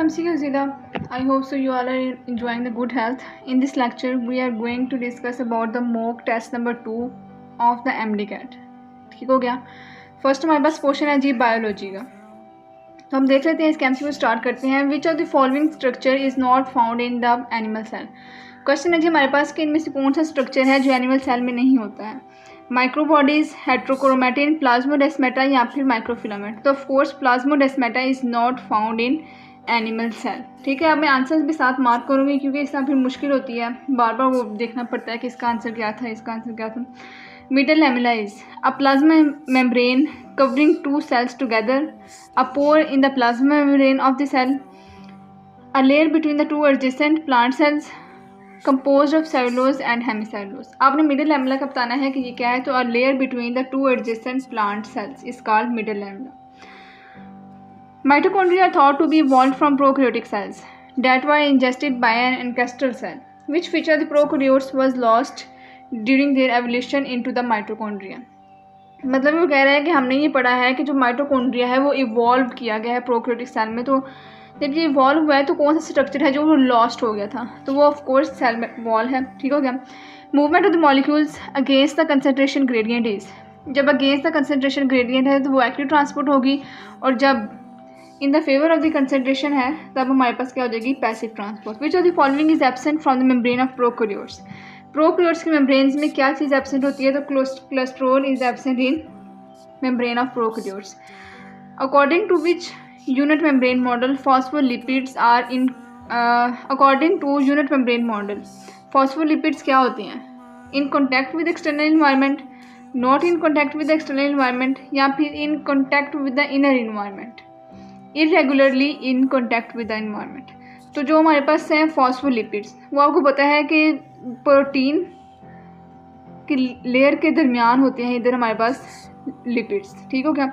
MCQ Zila. I hope so you all are enjoying the good health. In this lecture, we are going to discuss about the mock test number 2 of the MDCAT. ठीक हो गया. First हमारे पास question है जी biology का. तो हम देख लेते हैं इसके MCQ स्टार्ट करते हैं. Which of the following structure is not found in the animal cell. Question है जी हमारे पास कि इनमें से कौन सा स्ट्रक्चर है जो एनिमल सेल में नहीं होता है. माइक्रोबॉडीज, हेट्रोक्रोमैटिन, प्लाज्मोडेस्माटा या फिर माइक्रोफिलामेंट. तो of course plasmodesmata is not found in animal cell. ठीक है, अब मैं आंसर्स भी साथ मार्क करूँगी क्योंकि इसका फिर मुश्किल होती है, बार बार वो देखना पड़ता है कि इसका आंसर क्या था, इसका आंसर क्या था. Middle lamella is a plasma membrane covering two cells together, a pore in the plasma membrane of the cell, a layer between the two adjacent plant cells compose of cellulose and hemicellulose. आपने middle lamella का बताना है कि ये क्या है. तो a layer between the two adjacent plant cells is called middle lamella. Mitochondria are thought to be evolved from prokaryotic cells that were ingested by an ancestral cell. Which feature of the prokaryotes was lost during their evolution into the mitochondria? मतलब वो कह रहा है कि हमने ये पढ़ा है कि जो माइटोकॉन्ड्रिया है वो इवॉल्व किया गया है प्रोकैरियोटिक सेल में. तो जब ये इवॉल्व हुआ है तो कौन सा स्ट्रक्चर है जो लॉस्ट हो गया था. तो वो ऑफ कोर्स सेल वॉल है. ठीक हो गया. Movement of the molecules against the concentration gradient is. जब अगेंस्ट द कंसनट्रेशन ग्रेडियंट है तो वो एक्टिव ट्रांसपोर्ट होगी, और जब in the favour of the concentration है तब हमारे पास क्या हो जाएगी, passive transport. Which of the following is absent from the membrane of prokaryotes. Prokaryotes के मेम्ब्रेन्स में क्या चीज़ एब्सेंट होती है. तो cholesterol is absent in membrane of prokaryotes. According to which unit membrane model phospholipids are in. According to unit membrane model phospholipids क्या होते हैं. In contact with external environment, not in contact with external environment, या फिर in contact with the inner environment, irregularly in contact with the environment. तो जो हमारे पास हैं phospholipids, वो आपको पता है कि प्रोटीन की लेयर के दरमियान होते हैं इधर हमारे पास लिपिड्स. ठीक हो गया.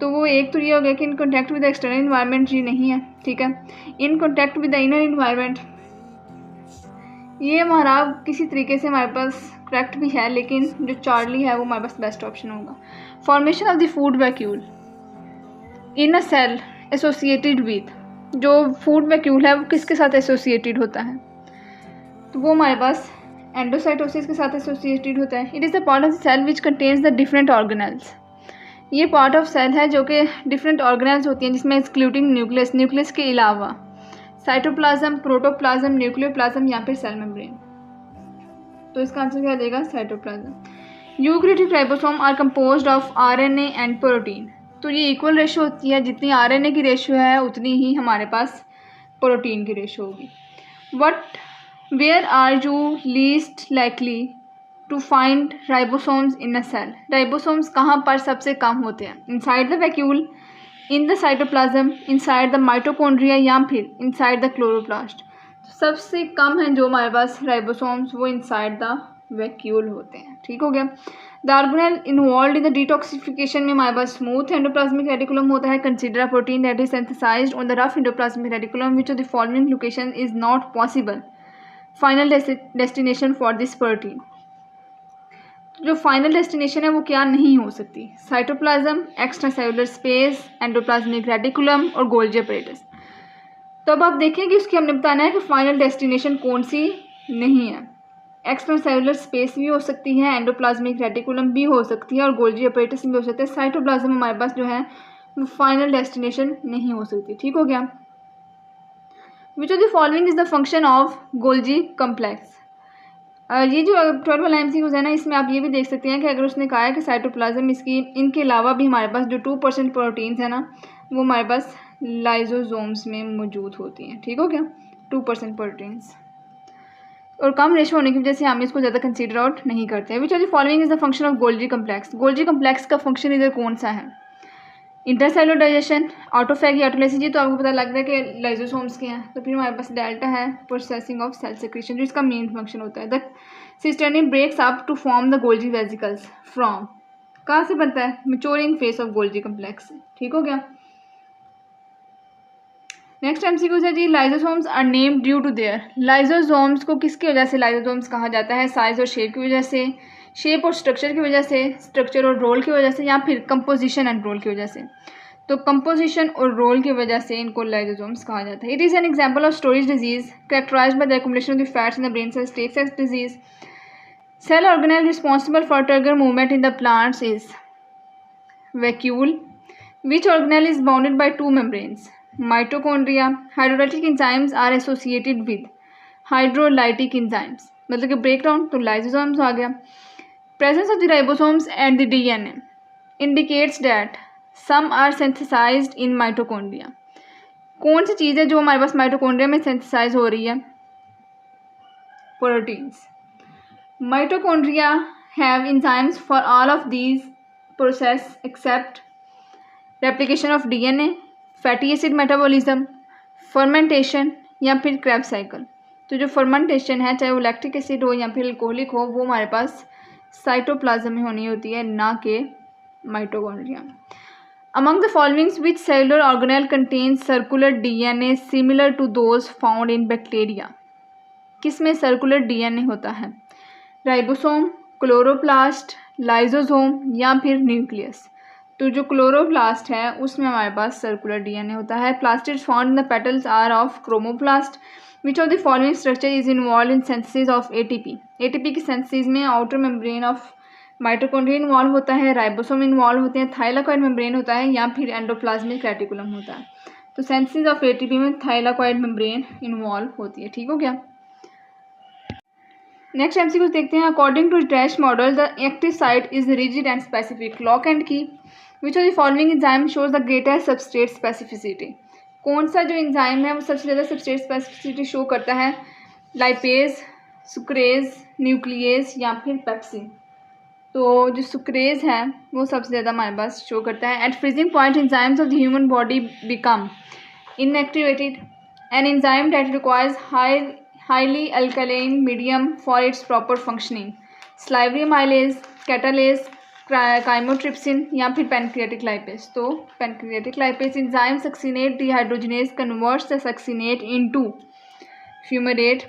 तो वो एक तो ये हो गया कि in contact with the external environment जी नहीं है. ठीक है. In contact with the inner environment ये हमारा किसी तरीके से हमारे पास करेक्ट भी है, लेकिन जो चार्ली है वो हमारे पास बेस्ट ऑप्शन होगा. Formation of the food vacuole in a cell associated with. जो फूड वैक्यूल है वो किसके साथ एसोसिएटेड होता है. तो वो हमारे पास एंडोसाइटोसिस के साथ एसोसिएटेड होता है. It is the part of the cell which contains the different organelles. ये पार्ट ऑफ सेल है जो कि डिफरेंट ऑर्गेनेल्स होती हैं, जिसमें एक्सक्लूडिंग न्यूक्लियस, न्यूक्लियस के अलावा साइटोप्लाज्म, प्रोटोप्लाज्म, न्यूक्लियोप्लाज्म या फिर सेल मेम्ब्रेन. तो इसका आंसर क्या देगा, cytoplasm. Eukaryotic ribosome are composed of RNA and protein. तो ये इक्वल रेशो होती है, जितनी आरएनए की रेशो है उतनी ही हमारे पास प्रोटीन की रेशो होगी. Where are you least likely to find ribosomes in a cell. Ribosomes कहाँ पर सबसे कम होते हैं. Inside the vacuole, in the cytoplasm, inside the mitochondria या फिर इनसाइड द क्लोरोप्लास्ट. सबसे कम है जो हमारे पास राइबोसोम्स वो इनसाइड द वैक्यूल होते हैं. ठीक हो गया. The organelle involve in the detoxification में हमारे पास स्मूथ एंडोप्लाज्मिक रेटिकुलम होता है. Consider protein that is synthesized on the rough endoplasmic reticulum. Which of the following location is not possible final destination for this protein. जो final destination है वो क्या नहीं हो सकती. Cytoplasm, extra cellular space, endoplasmic reticulum और Golgi apparatus. तो अब आप देखें कि उसकी हमने बताना है कि फाइनल डेस्टिनेशन कौन सी नहीं है. एक्स्ट्रा सेलुलर स्पेस भी हो सकती है, एंडोप्लाज्मिक रेटिकुलम भी हो सकती है और गोल्जी अपैरेटस भी हो सकते हैं. साइटोप्लाज्म हमारे पास जो है वो फाइनल डेस्टिनेशन नहीं हो सकती. ठीक हो गया. विच of the following is the function of Golgi complex. ये जो 12 वाला MCQ है ना, इसमें आप ये भी देख सकते हैं कि अगर उसने कहा है कि साइटोप्लाज्म इसकी इनके अलावा भी हमारे पास जो 2% प्रोटीन्स है ना वो हमारे पास लाइजोसोम्स में मौजूद होती हैं. ठीक हो गया. 2% प्रोटीन्स और कम रेशो होने की वजह से हम इसको ज़्यादा कंसीडर आउट नहीं करते हैं. Which of the following is the function of Golgi complex. Golgi complex का फंक्शन इधर कौन सा है. Intercellular digestion, autophagy, autolysis. ये तो आपको पता लग रहा है कि लाइजोसोम्स के हैं. तो फिर हमारे पास डेल्टा है, प्रोसेसिंग ऑफ सेल सेक्रेशन, जो इसका मेन फंक्शन होता है. The cisternae breaks up to form the Golgi vesicles from. कहाँ से बनता है, maturing face of Golgi complex से. ठीक हो गया. नेक्स्ट MCQ है जी lysosomes are named due to their. Lysosomes को किसकी वजह से लाइजोसोम्स कहा जाता है. साइज और शेप की वजह से, शेप और स्ट्रक्चर की वजह से, स्ट्रक्चर और रोल की वजह से, या फिर कंपोजिशन एंड रोल की वजह से. तो कंपोजिशन और रोल की वजह से इनको लाइसोसोम्स कहा जाता है. It is an example of storage disease characterized by the accumulation of the fats in the brain cells. Tay सेल्स disease. Cell organelle responsible for trigger movement in the plants is vacuole. Which organelle is bounded by two membranes? Mitochondria. Hydrolytic enzymes are associated with hydrolytic enzymes. मतलब कि breakdown तो lysosomes आ गया. Presence of the ribosomes and the DNA indicates that some are synthesized in mitochondria. कौन सी चीज़ है जो हमारे पास mitochondria में synthesise हो रही है? Proteins. Mitochondria have enzymes for all of these process except replication of DNA, fatty acid metabolism, fermentation या फिर Krebs cycle. तो जो fermentation है चाहे वो लैक्टिक एसिड हो या फिर अल्कोहलिक हो वो हमारे पास साइटोप्लाज्म में होनी होती है ना कि mitochondria. Among the following which cellular organelle contains circular DNA similar to those found in bacteria? किस में सर्कुलर DNA होता है? राइबोसोम, क्लोरोप्लास्ट, लाइसोसोम या फिर न्यूक्लियस. तो जो क्लोरोप्लास्ट है उसमें हमारे पास सर्कुलर डीएनए होता है. Plastids found in the petals are of chromoplast. Which of the following structure is involve in synthesis of ATP? ATP की सिंथेसिस में outer membrane of mitochondria involve होता है, राइबोसोम इन्वॉल्व होते हैं, थाइलाकॉइड मेम्ब्रेन होता है या फिर एंडोप्लाज्मिक रेटिकुलम होता है. तो सिंथेसिस ऑफ एटीपी में थाइलाकॉइड मेम्ब्रेन इन्वॉल्व होती है. ठीक हो गया. नेक्स्ट एमसीक्यू देखते हैं. According to dash model the active site is rigid and specific. Lock and key. Which of the following enzyme shows the greatest substrate specificity? कौन सा जो एंजाइम है वो सबसे ज़्यादा सबस्ट्रेट स्पेसिफिसिटी शो करता है? लाइपेज, सुक्रेज, न्यूक्लियस या फिर पेप्सिन. तो जो सुक्रेज है वो सबसे ज़्यादा हमारे पास शो करता है. At freezing point enzymes of the human body become inactivated. An enzyme that requires highly alkaline medium for its proper functioning. Salivary amylase, catalase, chymotrypsin या फिर pancreatic lipase. तो pancreatic lipase enzyme succinate dehydrogenase converts the succinate into fumarate.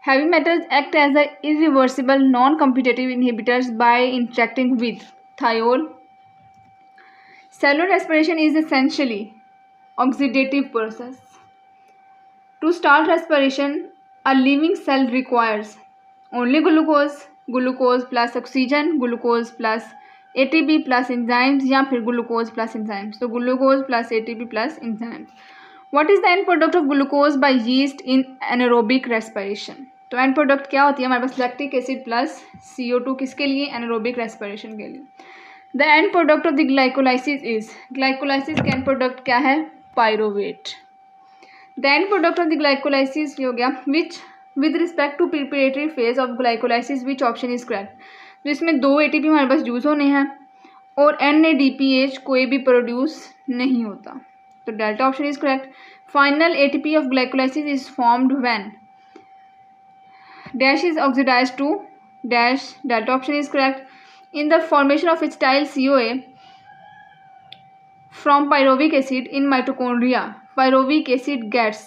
Heavy metals act as the irreversible non-competitive inhibitors by interacting with thiol. Cellular respiration is essentially oxidative process. To start respiration, a living cell requires only glucose plus oxygen, glucose plus ATP plus enzymes या फिर glucose plus enzymes. तो glucose plus ATP plus enzymes. What is the end product of glucose by yeast in anaerobic respiration? तो end product क्या होती है हमारे पास? lactic acid plus CO2. किसके लिए? anaerobic respiration के लिए. The end product of the glycolysis is, glycolysis का end product क्या है? pyruvate. The end product of the glycolysis हो गया. Which with respect to preparatory phase of glycolysis which option is correct? तो इसमें 2 ATP हमारे पास यूज़ होने हैं और NADPH कोई भी प्रोड्यूस नहीं होता. तो delta option is correct. Final ATP of glycolysis is formed when dash is oxidized to dash. Delta option is correct. In the formation of acetyl CoA from pyruvic acid in mitochondria, pyruvic acid gets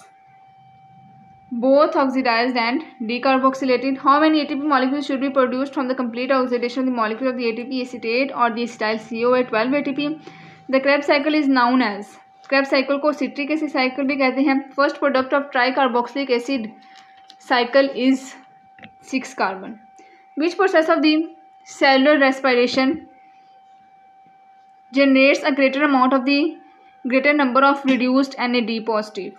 both oxidized and decarboxylated. How many ATP molecules should be produced from the complete oxidation of the molecule of the ATP acetate or the acetyl CoA? 12 ATP. The Krebs cycle is known as, Krebs cycle को citric acid cycle भी कहते हैं. First product of tricarboxylic acid cycle is 6 carbon. Which process of the cellular respiration generates a greater amount of the greater number of reduced NAD positive?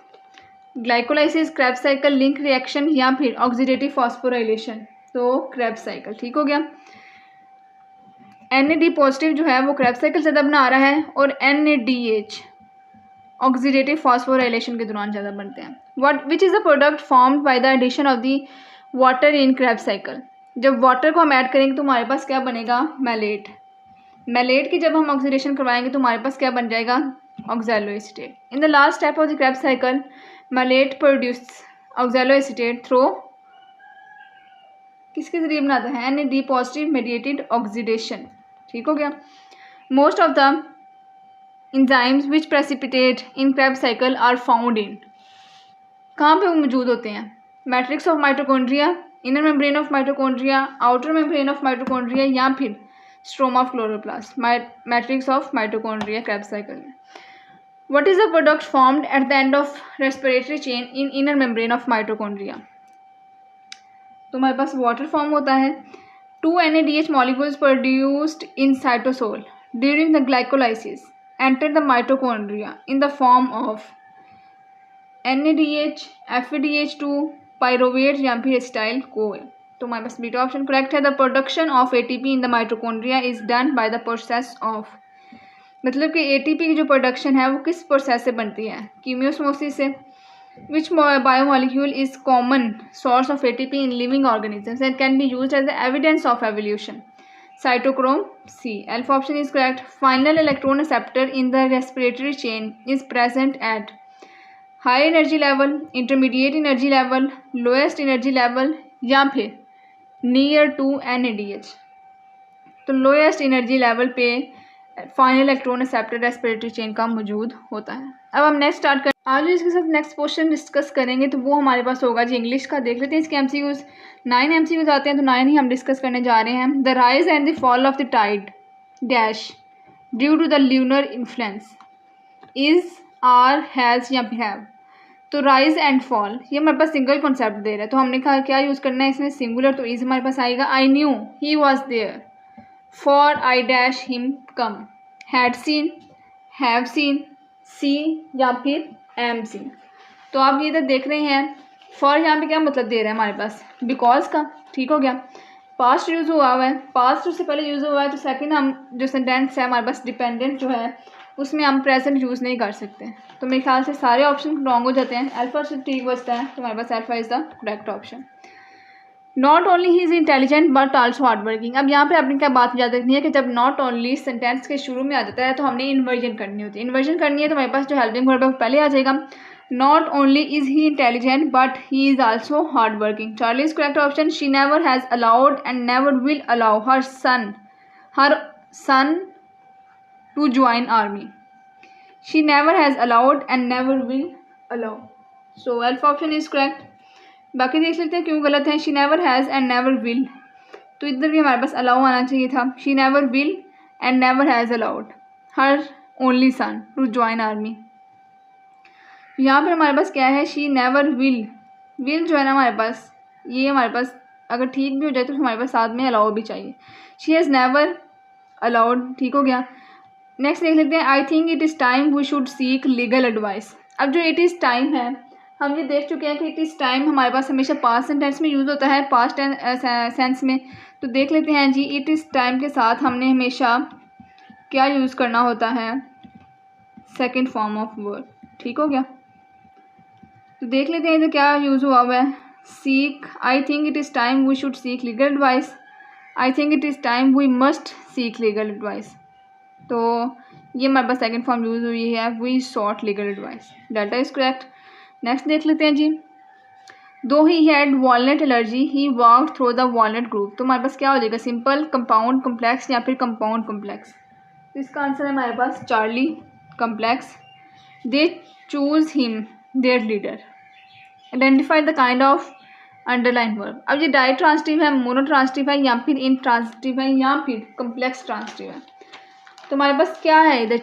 Glycolysis, Krebs cycle, link reaction या फिर oxidative phosphorylation. तो Krebs cycle. ठीक हो गया. NAD positive जो है वो Krebs cycle ज़्यादा बना रहा है और NADH ऑक्सीडेटिव फॉस्फोराइलेशन के दौरान ज़्यादा बनते हैं. What which is the product formed by the addition of the water in Krebs cycle? जब वाटर को हम ऐड करेंगे तो हमारे पास क्या बनेगा? मैलेट. मैलेट की जब हम ऑक्सीडेशन करवाएंगे तो हमारे पास क्या बन जाएगा? Oxaloacetate. In the last step of the Krebs cycle malate produce oxaloacetate through किसके जरिए बनाता है? NAD positive mediated oxidation. ठीक हो गया. Most of the enzymes which precipitate in Krebs cycle are found in, कहाँ पे वो मौजूद होते हैं? Matrix of mitochondria, inner membrane of mitochondria, outer membrane of mitochondria या फिर stroma of chloroplast. Matrix of mitochondria Krebs cycle में. What is the product formed at the end of respiratory chain in inner membrane of mitochondria? तो हमारे पास water form होता है. 2 NADH molecules produced in cytosol during the glycolysis enter the mitochondria in the form of NADH, FADH2, pyruvate या फिर acetyl CoA. तो हमारे पास beta option correct है. The production of ATP in the mitochondria is done by the process of, मतलब कि ATP की जो production है वो किस प्रोसेस से बनती है? कीमियोस्मोसिस से. Which biomolecule is common source of ATP in living organisms and can be used as the evidence of evolution? Cytochrome C. Alpha option is correct. Final electron receptor in the respiratory chain is present at high energy level, intermediate energy level, lowest energy level या फिर near to NADH. तो lowest energy level पे final electron receptor respiratory chain का मौजूद होता है. अब हम नेक्स्ट स्टार्ट करें. आज इसके साथ नेक्स्ट क्वेश्चन डिस्कस करेंगे तो वो हमारे पास होगा जी इंग्लिश का. देख लेते हैं इसके MCQs. 9 MCQs आते हैं तो 9 ही हम डिस्कस करने जा रहे हैं. The rise and the fall of the tide dash due to the lunar influence is or has या हैव. तो राइज एंड फॉल ये हमारे पास सिंगल कॉन्सेप्ट दे रहा है तो हमने कहा क्या यूज़ करना है इसमें सिंगुलर. तो इज हमारे पास आएगा I knew he was there, for I dash him come, had seen, have seen, C या फिर एम सीन. तो आप ये इधर देख रहे हैं फॉर यहाँ पे क्या मतलब दे रहा है हमारे पास? बिकॉज का. ठीक हो गया. पास्ट यूज़ हुआ है, पास्ट से पहले यूज़ हुआ है तो सेकंड हम जो सेंटेंस है हमारे पास डिपेंडेंट जो है उसमें हम प्रेजेंट यूज़ नहीं कर सकते. तो मेरे ख्याल से सारे ऑप्शन रॉन्ग हो जाते हैं. अल्फा से ठीक बचता है तो हमारे पास alpha is the correct option. Not only he is intelligent but also hard working. अब यहाँ पे आपने क्या बात याद रखनी है कि जब नॉट ओनली सेंटेंस के शुरू में आ जाता है तो हमने इन्वर्जन करनी होती है. इन्वर्जन करनी है तो हमारे पास जो हेल्पिंग वर्ब है वो पहले आ जाएगा. Not only is he intelligent but he is also hard working. Charlie is correct option. She never has allowed and never will allow her son to join army. She never has allowed and never will allow. So alpha option is correct. बाकी देख लेते हैं क्यों गलत है. She never has and never will. तो इधर भी हमारे पास allow आना चाहिए था. She never will and never has allowed her only son to join army. यहाँ पर हमारे पास क्या है? She never will. will जो है ना हमारे पास ये हमारे पास अगर ठीक भी हो जाए तो हमारे पास साथ में allow भी चाहिए. She has never allowed. ठीक हो गया. नेक्स्ट देख लेते हैं. I think it is time we should seek legal advice. अब जो इट इज़ टाइम है हम ये देख चुके हैं कि इट इज़ टाइम हमारे पास हमेशा पास्ट सेंटेंस में यूज़ होता है, पास्ट सेंस में. तो देख लेते हैं जी इट इज़ टाइम के साथ हमने हमेशा क्या यूज़ करना होता है? Second form of verb. ठीक हो गया. तो देख लेते हैं इधर क्या यूज़ हुआ हुआ है. Seek. I think it is time we should seek legal advice. I think it is time we must seek legal advice. तो ये हमारे पास सेकेंड फॉर्म यूज़ हुई है we sought legal advice. Data is correct. Next देख लेते हैं जी. Though he had walnut allergy he walked through the walnut group. तो हमारे पास क्या हो जाएगा? सिंपल, कंपाउंड, कम्प्लेक्स या फिर कंपाउंड कम्प्लेक्स. तो इसका आंसर है हमारे पास Charlie complex. They choose him their leader. Identify the kind of underline verb. अब ये डाई ट्रांसटिव है, मोनो ट्रांसटिव है या फिर इन ट्रांसटिव है या फिर कम्प्लेक्स ट्रांसटिव है. तो हमारे पास क्या है इधर?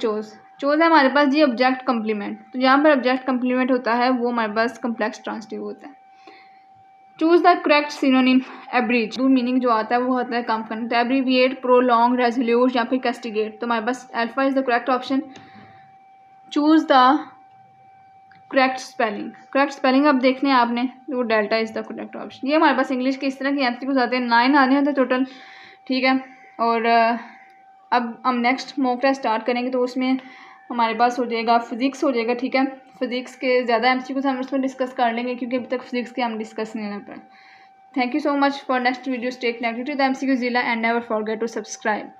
चोज है हमारे पास जी ऑब्जेक्ट कम्प्लीमेंट. तो जहाँ पर ऑब्जेक्ट कम्प्लीमेंट होता है वो हमारे पास कम्प्लेक्स ट्रांसटिव होता है. Choose the correct synonym. Abridge meaning जो आता है वो होता है कम करना. तो एब्रीविएट, प्रोलॉन्ग, रेजोल्यूट या फिर कैस्टिगेट. तो हमारे पास alpha is the correct option. Choose the correct spelling. Correct spelling अब देखने हैं आपने वो delta is the correct option. ये हमारे पास इंग्लिश के इस तरह की MCQs आते हैं. 9 आने होते हैं टोटल. ठीक है. और अब हम नेक्स्ट मॉक टेस्ट स्टार्ट करेंगे तो उसमें हमारे पास हो जाएगा फिज़िक्स हो जाएगा. ठीक है. फिज़िक्स के ज़्यादा MCQs हम उसमें डिस्कस कर लेंगे क्योंकि अभी तक फिज़िक्स के हम डिस्कस नहीं कर पाए. Thank you so much for next video. Stay connected to the MCQ Zilla and never forget to subscribe.